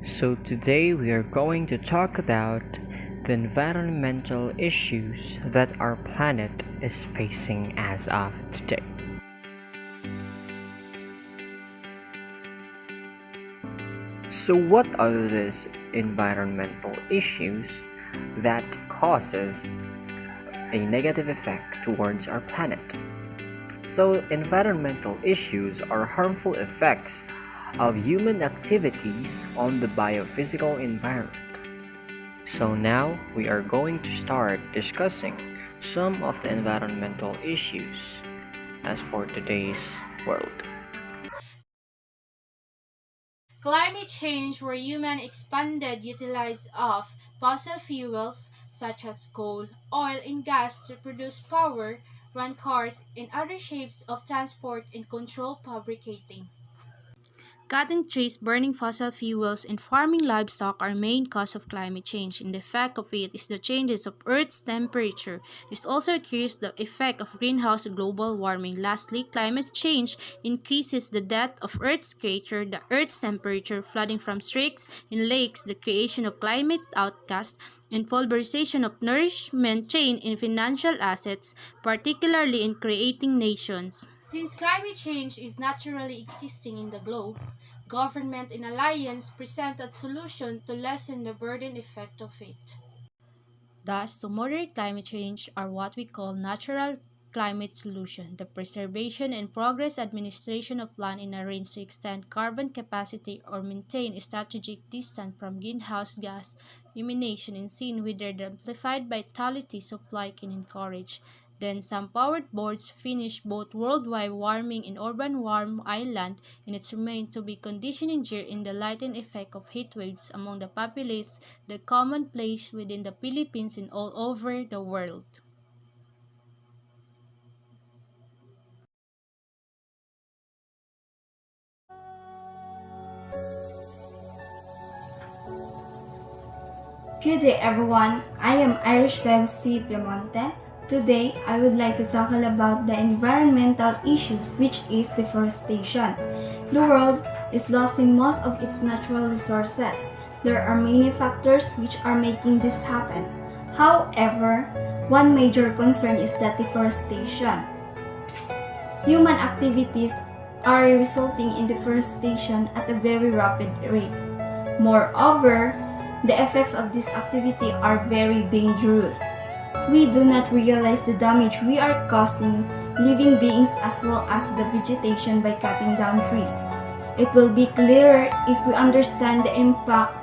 So, today we are going to talk about the environmental issues that our planet is facing as of today. So, what are these environmental issues that causes a negative effect towards our planet? So, environmental issues are harmful effects of human activities on the biophysical environment. So now we are going to start discussing some of the environmental issues as for today's world. Climate change, where human expanded utilize of fossil fuels such as coal, oil, and gas to produce power, run cars, and other shapes of transport and control fabricating. Cutting trees, burning fossil fuels, and farming livestock are main cause of climate change, and the effect of it is the changes of Earth's temperature. This also occurs the effect of greenhouse global warming. Lastly, climate change increases the depth of Earth's crater, the Earth's temperature, flooding from streams in lakes, the creation of climate outcasts, and pulverization of nourishment chain in financial assets, particularly in creating nations. Since climate change is naturally existing in the globe, government and alliance present a solution to lessen the burden effect of it. Thus, to moderate climate change are what we call natural climate solution, the preservation and progress administration of land in a range to extend carbon capacity or maintain a strategic distance from greenhouse gas emission and seen whether the amplified vitality supply can encourage. Then some powered boards finish both worldwide warming and urban warm island and its remain to be conditioning year in the lightened effect of heat waves among the populace, the commonplace within the Philippines and all over the world. Good day everyone, I am Irish Fem C. Piemonte. Today, I would like to talk about the environmental issues which is deforestation. The world is losing most of its natural resources. There are many factors which are making this happen. However, one major concern is that deforestation. Human activities are resulting in deforestation at a very rapid rate. Moreover, the effects of this activity are very dangerous. We do not realize the damage we are causing living beings as well as the vegetation by cutting down trees. It will be clearer if we understand the impact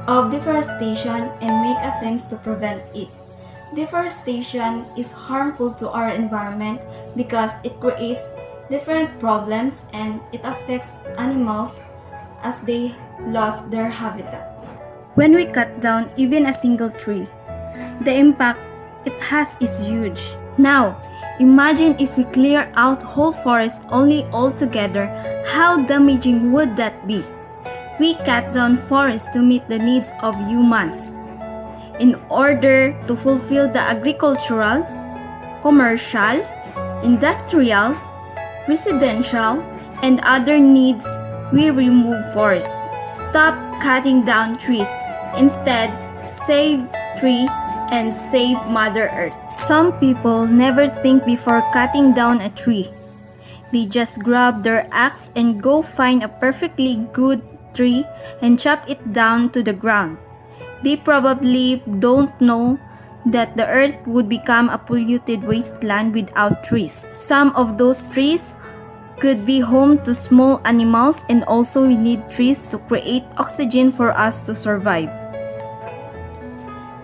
of deforestation and make attempts to prevent it. Deforestation is harmful to our environment because it creates different problems and it affects animals as they lost their habitat. When we cut down even a single tree, the impact it has is huge. Now, imagine if we clear out whole forest only altogether, how damaging would that be? We cut down forests to meet the needs of humans. In order to fulfill the agricultural, commercial, industrial, residential, and other needs, we remove forests. Stop cutting down trees. Instead, save tree and save Mother Earth. Some people never think before cutting down a tree. They just grab their axe and go find a perfectly good tree and chop it down to the ground. They probably don't know that the earth would become a polluted wasteland without trees. Some of those trees could be home to small animals, and also we need trees to create oxygen for us to survive.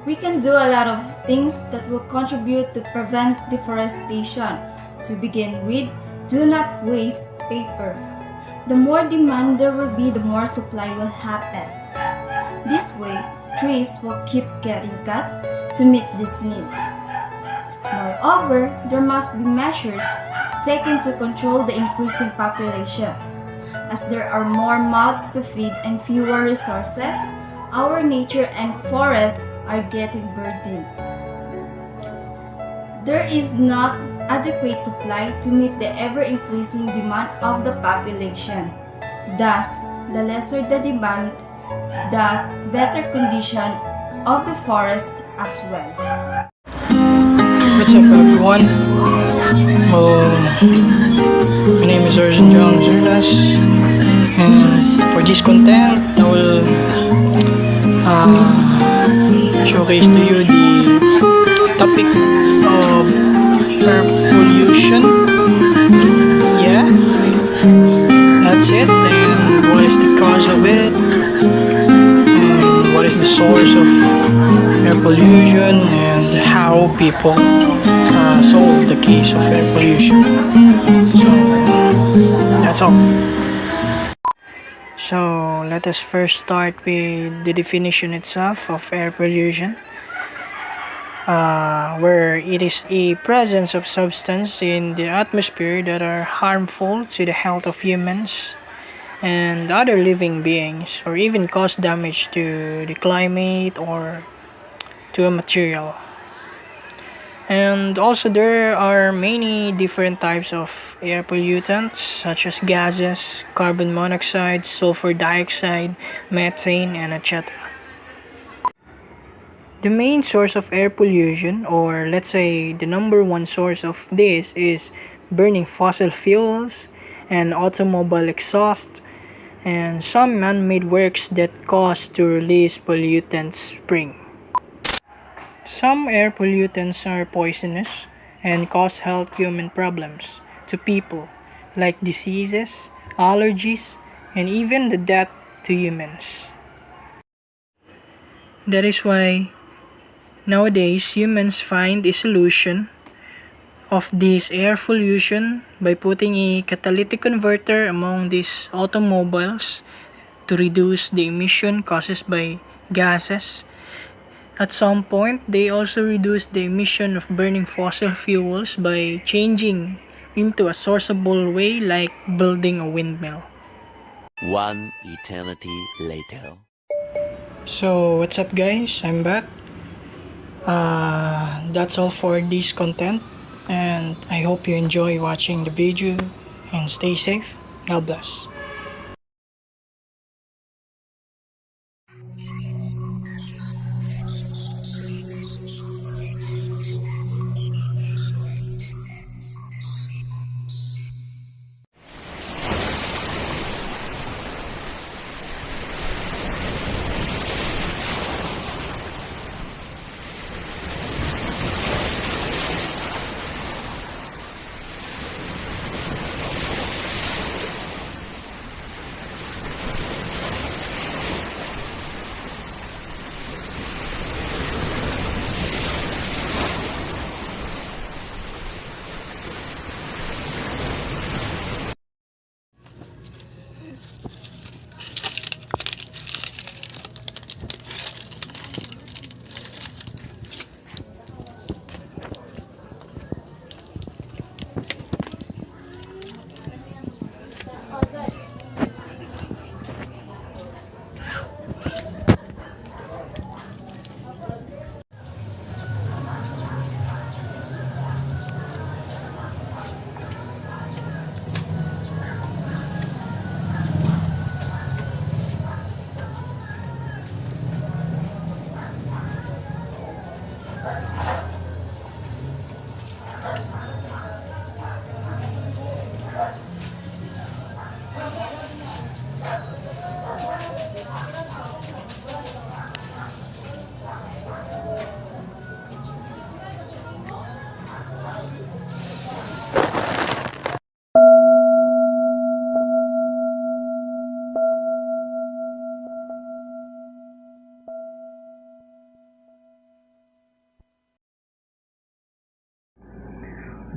We can do a lot of things that will contribute to prevent deforestation. To begin with, do not waste paper. The more demand there will be, the more supply will happen. This way, trees will keep getting cut to meet these needs. Moreover, there must be measures taken to control the increasing population. As there are more mouths to feed and fewer resources, our nature and forests are getting burdened. There is not adequate supply to meet the ever-increasing demand of the population. Thus, the lesser the demand, the better condition of the forest as well. What's up everyone? My name is Arjun John Zerlas, and for this content I will showcase to you the topic of air pollution. Yeah, that's it. And what is the cause of it? And what is the source of air pollution? And how people solve the case of air pollution. So that's all. So let us first start with the definition itself of air pollution, where it is a presence of substance in the atmosphere that are harmful to the health of humans and other living beings, or even cause damage to the climate or to a material. And also there are many different types of air pollutants such as gases, carbon monoxide, sulfur dioxide, methane, and etc. The main source of air pollution, or let's say the number one source of this, is burning fossil fuels and automobile exhaust and some man-made works that cause to release pollutants spring. Some air pollutants are poisonous and cause health human problems to people, like diseases, allergies, and even the death to humans. That is why nowadays humans find a solution of this air pollution by putting a catalytic converter among these automobiles to reduce the emission caused by gases. At some point, they also reduce the emission of burning fossil fuels by changing into a sourceable way, like building a windmill. One eternity later. So what's up guys, I'm back. That's all for this content, and I hope you enjoy watching the video and stay safe. God bless.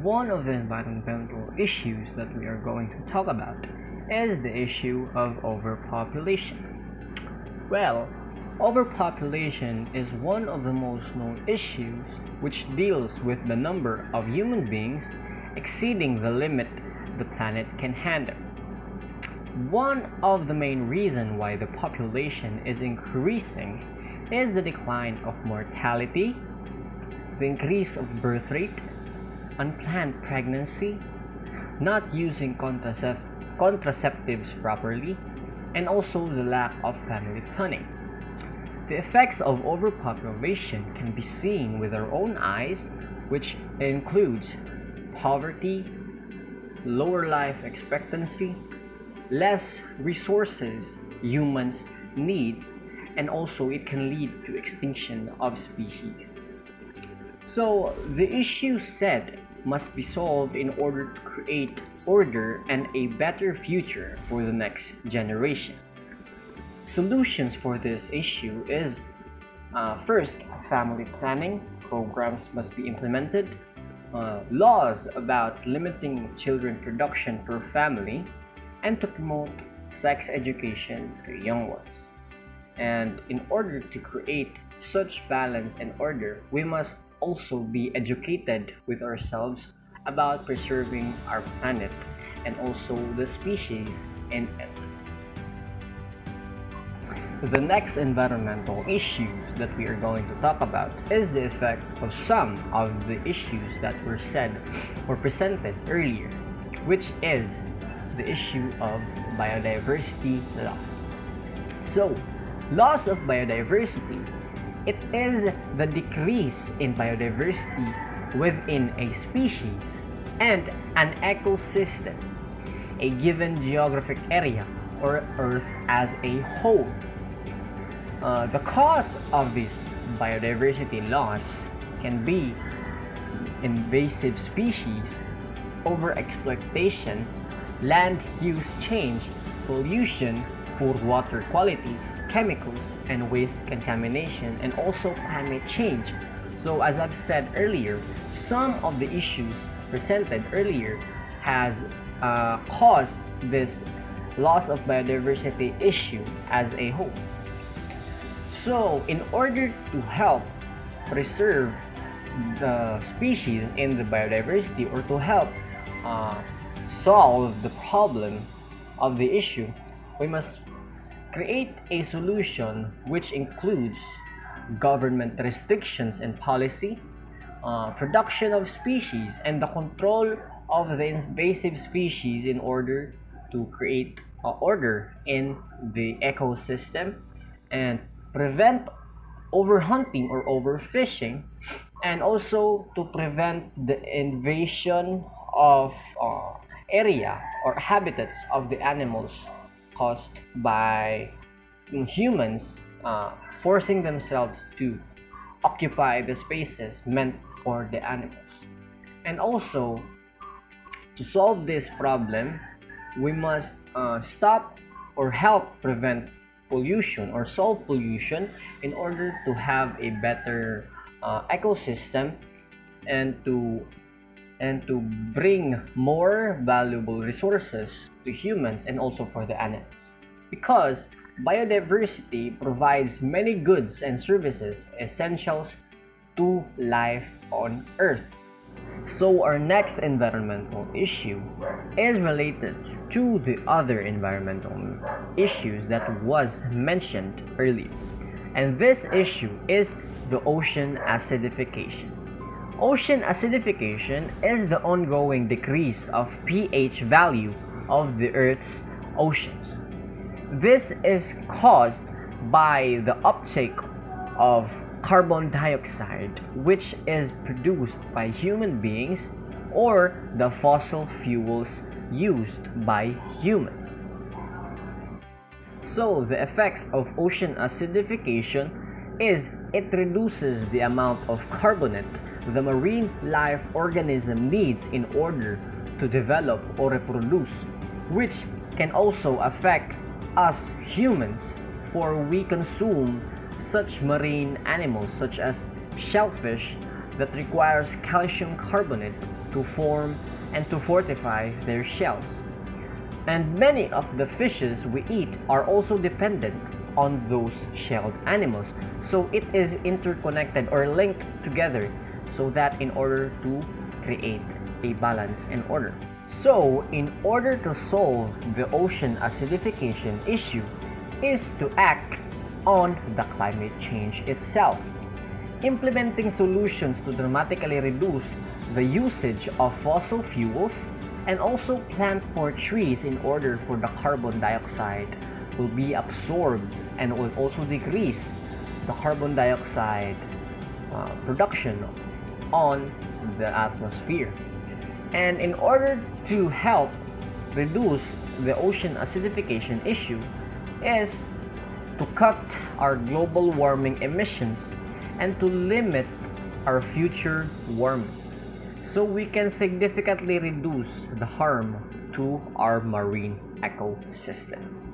One of the environmental issues that we are going to talk about is the issue of overpopulation. Well, overpopulation is one of the most known issues which deals with the number of human beings exceeding the limit the planet can handle. One of the main reasons why the population is increasing is the decline of mortality, the increase of birth rate, unplanned pregnancy, not using contraceptives properly, and also the lack of family planning. The effects of overpopulation can be seen with our own eyes, which includes poverty, lower life expectancy, less resources humans need, and also it can lead to extinction of species. So the issue set must be solved in order to create order and a better future for the next generation. Solutions for this issue is first, family planning programs must be implemented, laws about limiting children production per family, and to promote sex education to young ones. And in order to create such balance and order, we must also be educated with ourselves about preserving our planet and also the species in it. The next environmental issue that we are going to talk about is the effect of some of the issues that were said or presented earlier, which is the issue of biodiversity loss. So, loss of biodiversity, it is the decrease in biodiversity within a species and an ecosystem, a given geographic area, or Earth as a whole. The cause of this biodiversity loss can be invasive species, overexploitation, land use change, pollution, poor water quality, chemicals and waste contamination, and also climate change. So as I've said earlier, some of the issues presented earlier has caused this loss of biodiversity issue as a whole. So in order to help preserve the species in the biodiversity, or to help solve the problem of the issue, we must create a solution which includes government restrictions and policy, production of species, and the control of the invasive species in order to create order in the ecosystem, and prevent overhunting or overfishing, and also to prevent the invasion of area or habitats of the animals caused by humans forcing themselves to occupy the spaces meant for the animals. And also, to solve this problem, we must stop or help prevent pollution or solve pollution in order to have a better ecosystem, and to bring more valuable resources to humans and also for the animals. Because biodiversity provides many goods and services essentials to life on Earth. So our next environmental issue is related to the other environmental issues that was mentioned earlier. And this issue is the ocean acidification. Ocean acidification is the ongoing decrease of pH value of the Earth's oceans. This is caused by the uptake of carbon dioxide, which is produced by human beings, or the fossil fuels used by humans. So the effects of ocean acidification is it reduces the amount of carbonate the marine life organism needs in order to develop or reproduce, which can also affect us humans, for we consume such marine animals such as shellfish that requires calcium carbonate to form and to fortify their shells. And many of the fishes we eat are also dependent on those shelled animals. So it is interconnected or linked together, so that in order to create a balance and order. So in order to solve the ocean acidification issue is to act on the climate change itself, implementing solutions to dramatically reduce the usage of fossil fuels, and also plant more trees in order for the carbon dioxide will be absorbed and will also decrease the carbon dioxide production on the atmosphere. And in order to help reduce the ocean acidification issue is to cut our global warming emissions and to limit our future warming so we can significantly reduce the harm to our marine ecosystem.